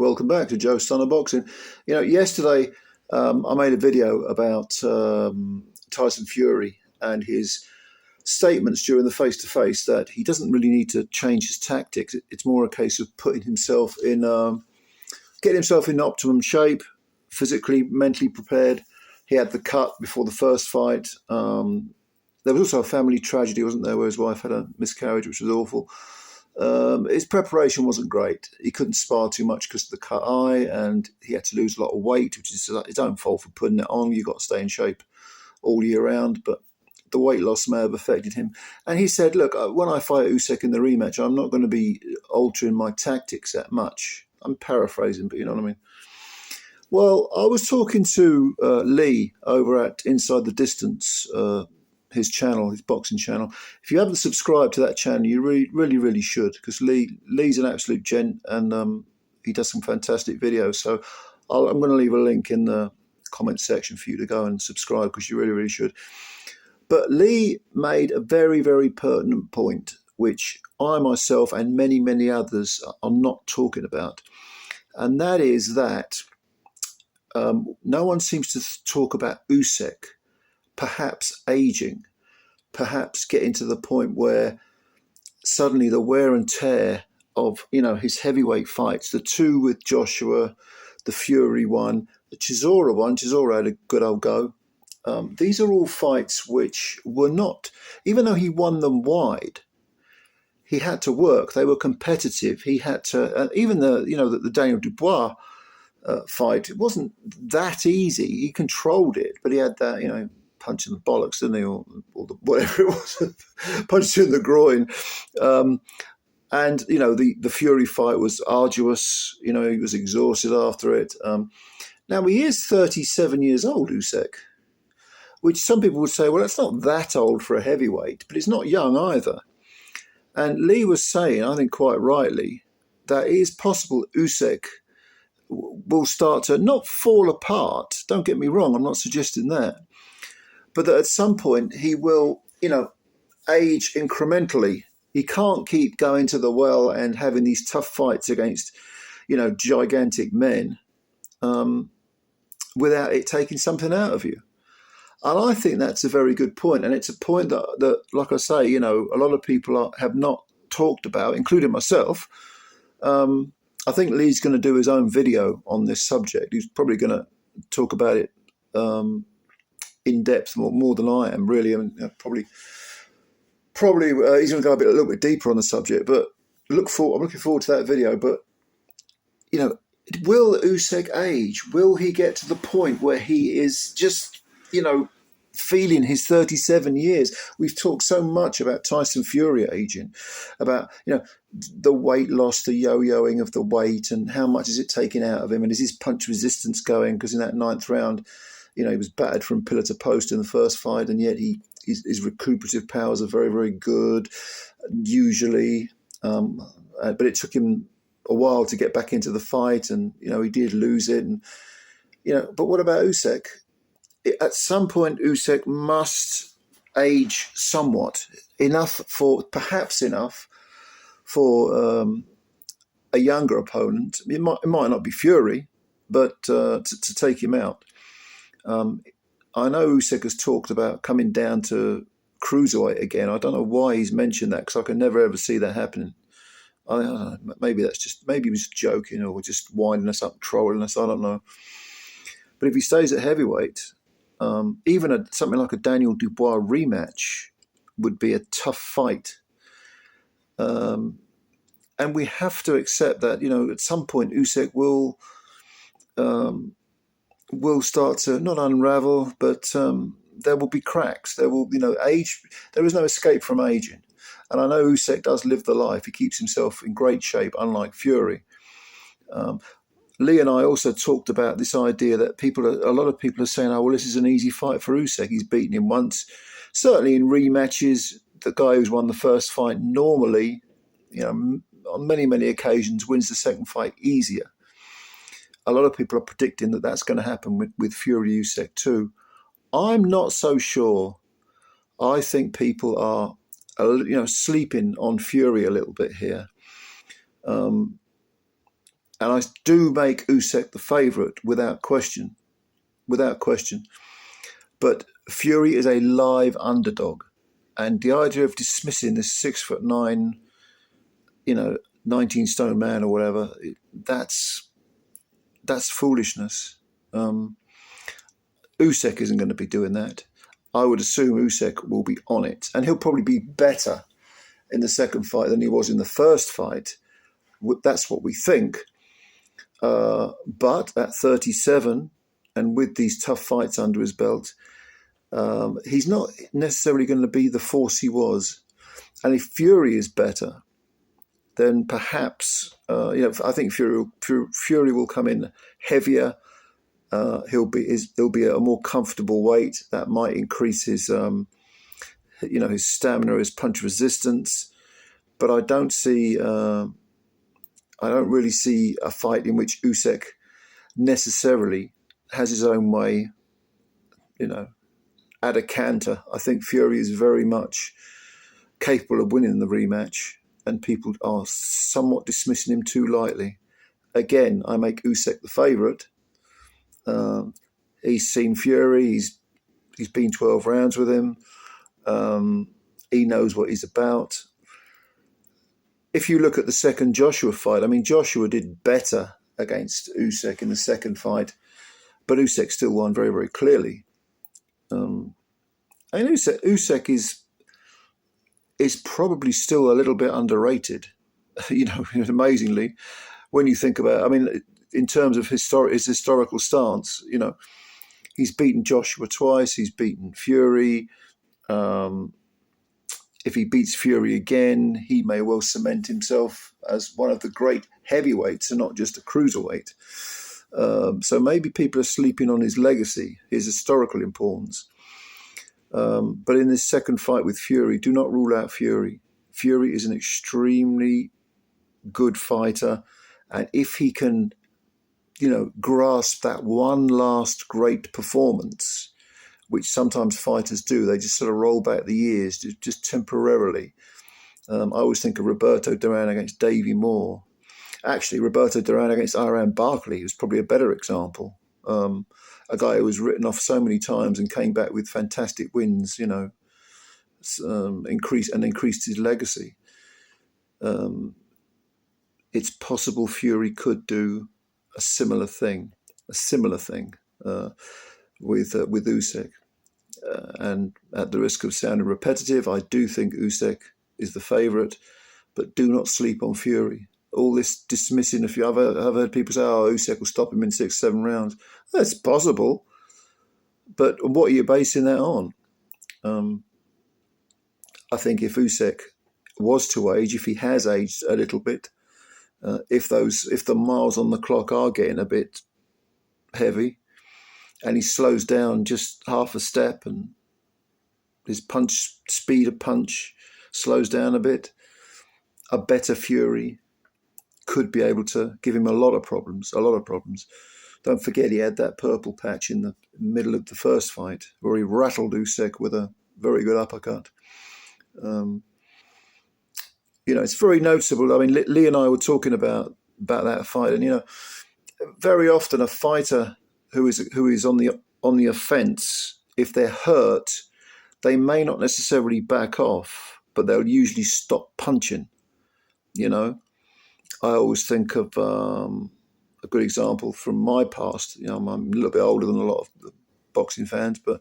Welcome back to Joe Stunner Boxing. Yesterday I made a video about Tyson Fury and his statements during the face-to-face that he doesn't really need to change his tactics. It's more a case of putting himself in, getting himself in optimum shape, physically, mentally prepared. He had the cut before the first fight. There was also a family tragedy, wasn't there, where his wife had a miscarriage, which was awful. His preparation wasn't great. He couldn't spar too much because of the cut eye, and he had to lose a lot of weight, which is his own fault for putting it on. You've got to stay in shape all year round, but the weight loss may have affected him. And he said, look, when I fight Usyk in the rematch, I'm not going to be altering my tactics that much. I'm paraphrasing, but you know what I mean. Well, I was talking to Lee over at Inside the Distance, his channel, his boxing channel. If you haven't subscribed to that channel, you really should, because Lee's an absolute gent, and he does some fantastic videos. So I'm going to leave a link in the comment section for you to go and subscribe, because you really should. But Lee made a very pertinent point, which I myself and many others are not talking about, and that is that no one seems to talk about Usyk perhaps aging, perhaps getting to the point where suddenly the wear and tear of, his heavyweight fights, the two with Joshua, the Fury one, the Chisora one, Chisora had a good old go. These are all fights which were not, even though he won them wide, he had to work. They were competitive. He had to, even the Daniel Dubois fight, it wasn't that easy. He controlled it, but he had that, punch in the bollocks, didn't he, or whatever it was, punch in the groin. And the Fury fight was arduous. He was exhausted after it. Now he is 37 years old, Usyk, which some people would say, well, that's not that old for a heavyweight, but he's not young either. And Lee was saying, I think quite rightly, that it is possible Usyk will start to not fall apart. Don't get me wrong, I'm not suggesting that. But that at some point he will, age incrementally. He can't keep going to the well and having these tough fights against, gigantic men without it taking something out of you. And I think that's a very good point. And it's a point that like I say, a lot of people have not talked about, including myself. I think Lee's going to do his own video on this subject. He's probably going to talk about it in depth more than I am, really. I mean, probably he's going to go a little bit deeper on the subject. But I'm looking forward to that video. But will Usyk age? Will he get to the point where he is just feeling his 37 years? We've talked so much about Tyson Fury aging, about the weight loss, the yo-yoing of the weight, and how much is it taking out of him, and is his punch resistance going? Because in that 9th round, he was battered from pillar to post in the first fight, and yet his recuperative powers are very good usually. But it took him a while to get back into the fight, and he did lose it. And but what about Usyk? At some point, Usyk must age somewhat, perhaps enough for a younger opponent. It might not be Fury, but to take him out. I know Usyk has talked about coming down to cruiserweight again. I don't know why he's mentioned that, because I can never ever see that happening. I don't know, maybe he was joking or just winding us up, trolling us. I don't know. But if he stays at heavyweight, even something like a Daniel Dubois rematch would be a tough fight. And we have to accept that, at some point Usyk will start to not unravel, but there will be cracks. There will, age. There is no escape from aging. And I know Usyk does live the life. He keeps himself in great shape, unlike Fury. Lee and I also talked about this idea that a lot of people are saying, oh, well, this is an easy fight for Usyk. He's beaten him once. Certainly in rematches, the guy who's won the first fight normally, on many occasions, wins the second fight easier. A lot of people are predicting that that's going to happen with Fury Usyk too. I'm not so sure. I think people are, sleeping on Fury a little bit here. And I do make Usyk the favourite without question, But Fury is a live underdog, and the idea of dismissing this 6'9", 19 stone man or whatever, that's foolishness. Usyk isn't going to be doing that. I would assume Usyk will be on it, and he'll probably be better in the second fight than he was in the first fight. That's what we think. But at 37, and with these tough fights under his belt, he's not necessarily going to be the force he was. And if Fury is better, then perhaps, I think Fury will come in heavier. He'll be a more comfortable weight that might increase his, his stamina, his punch resistance. But I don't really see a fight in which Usyk necessarily has his own way, at a canter. I think Fury is very much capable of winning the rematch, and people are somewhat dismissing him too lightly. Again, I make Usyk the favourite. He's seen Fury. He's been 12 rounds with him. He knows what he's about. If you look at the second Joshua fight, I mean, Joshua did better against Usyk in the second fight, but Usyk still won very, very clearly. And Usyk is probably still a little bit underrated, amazingly, when you think about it. I mean, in terms of his historical stance, he's beaten Joshua twice, he's beaten Fury. If he beats Fury again, he may well cement himself as one of the great heavyweights and not just a cruiserweight. So maybe people are sleeping on his legacy, his historical importance. But in this second fight with Fury, do not rule out Fury. Fury is an extremely good fighter. And if he can, grasp that one last great performance, which sometimes fighters do, they just sort of roll back the years just temporarily. I always think of Roberto Duran against Davey Moore. Actually, Roberto Duran against Iran Barkley was probably a better example. A guy who was written off so many times and came back with fantastic wins, increased his legacy. It's possible Fury could do a similar thing with Usyk. And at the risk of sounding repetitive, I do think Usyk is the favourite, but do not sleep on Fury. All this dismissing of Fury, I've heard people say, Usyk will stop him in 6-7 rounds. That's possible, but what are you basing that on? I think if Usyk was to age, if he has aged a little bit, if the miles on the clock are getting a bit heavy, and he slows down just half a step, and his speed of punch slows down a bit, a better Fury could be able to give him a lot of problems. Don't forget he had that purple patch in the middle of the first fight where he rattled Usyk with a very good uppercut. It's very noticeable. I mean, Lee and I were talking about that fight, and very often a fighter who is on the offense, if they're hurt, they may not necessarily back off, but they'll usually stop punching. I always think of a good example from my past. I'm a little bit older than a lot of the boxing fans, but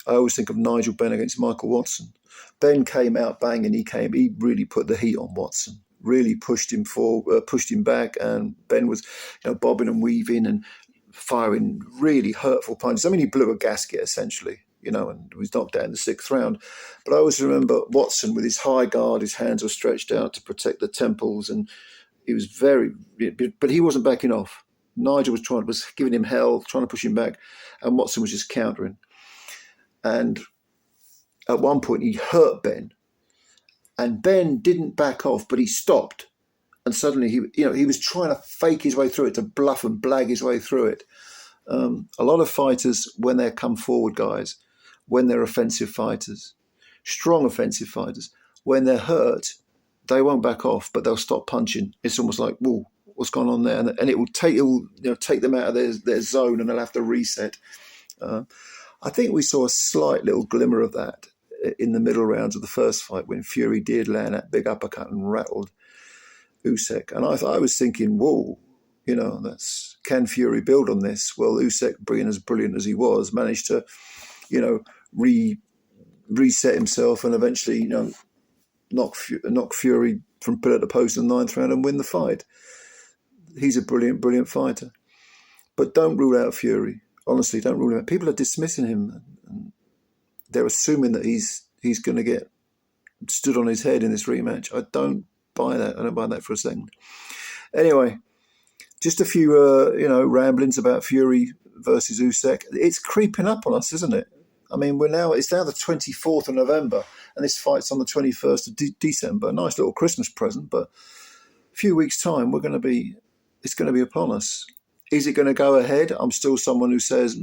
I always think of Nigel Benn against Michael Watson. Ben came out banging. He really put the heat on Watson. Really pushed him back, and Ben was, bobbing and weaving and firing really hurtful punches. I mean, he blew a gasket essentially, and was knocked out in the 6th round. But I always remember Watson with his high guard, his hands were stretched out to protect the temples, and he was but he wasn't backing off. Nigel was giving him hell, trying to push him back, and Watson was just countering. And at one point he hurt Ben, and Ben didn't back off, but he stopped. And suddenly he was trying to fake his way through it, to bluff and blag his way through it. A lot of fighters, when they come forward, guys, when they're offensive fighters, strong offensive fighters, when they're hurt, they won't back off, but they'll stop punching. It's almost like, whoa, what's gone on there, and it will take them out of their zone, and they'll have to reset. I think we saw a slight little glimmer of that in the middle rounds of the first fight when Fury did land that big uppercut and rattled Usyk. And I was thinking, whoa, can Fury build on this? Well, Usyk, being as brilliant as he was, managed to, reset himself and eventually, knock Fury from pillar to post in the ninth round and win the fight. He's a brilliant, brilliant fighter. But don't rule out Fury. Honestly, don't rule him out. People are dismissing him. And they're assuming that he's going to get stood on his head in this rematch. I don't buy that. I don't buy that for a second. Anyway, just a few, ramblings about Fury versus Usyk. It's creeping up on us, isn't it? I mean, it's now the 24th of November, and this fight's on the 21st of December. A nice little Christmas present, but a few weeks' time, it's going to be upon us. Is it going to go ahead? I'm still someone who says,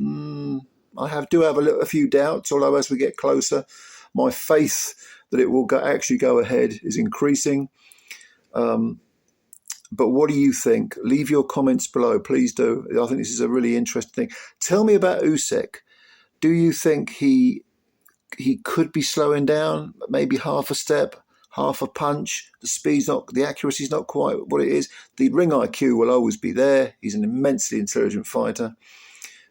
I do have a few doubts, although as we get closer, my faith that it will actually go ahead is increasing. But what do you think? Leave your comments below, please do. I think this is a really interesting thing. Tell me about Usyk. Do you think he could be slowing down, maybe half a step, half a punch? The accuracy's not quite what it is. The ring IQ will always be there. He's an immensely intelligent fighter.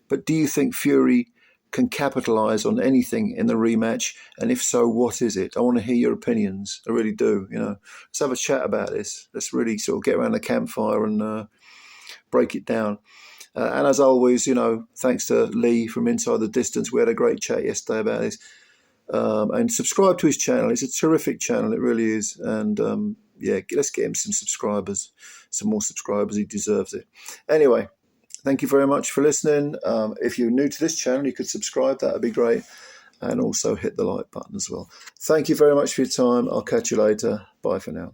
But do you think Fury can capitalize on anything in the rematch? And if so, what is it? I want to hear your opinions. I really do. Let's have a chat about this. Let's really sort of get around the campfire and break it down. And as always, thanks to Lee from Inside the Distance. We had a great chat yesterday about this. And subscribe to his channel. It's a terrific channel. It really is. And let's get him some subscribers, some more subscribers. He deserves it. Anyway, thank you very much for listening. If you're new to this channel, you could subscribe. That would be great. And also hit the like button as well. Thank you very much for your time. I'll catch you later. Bye for now.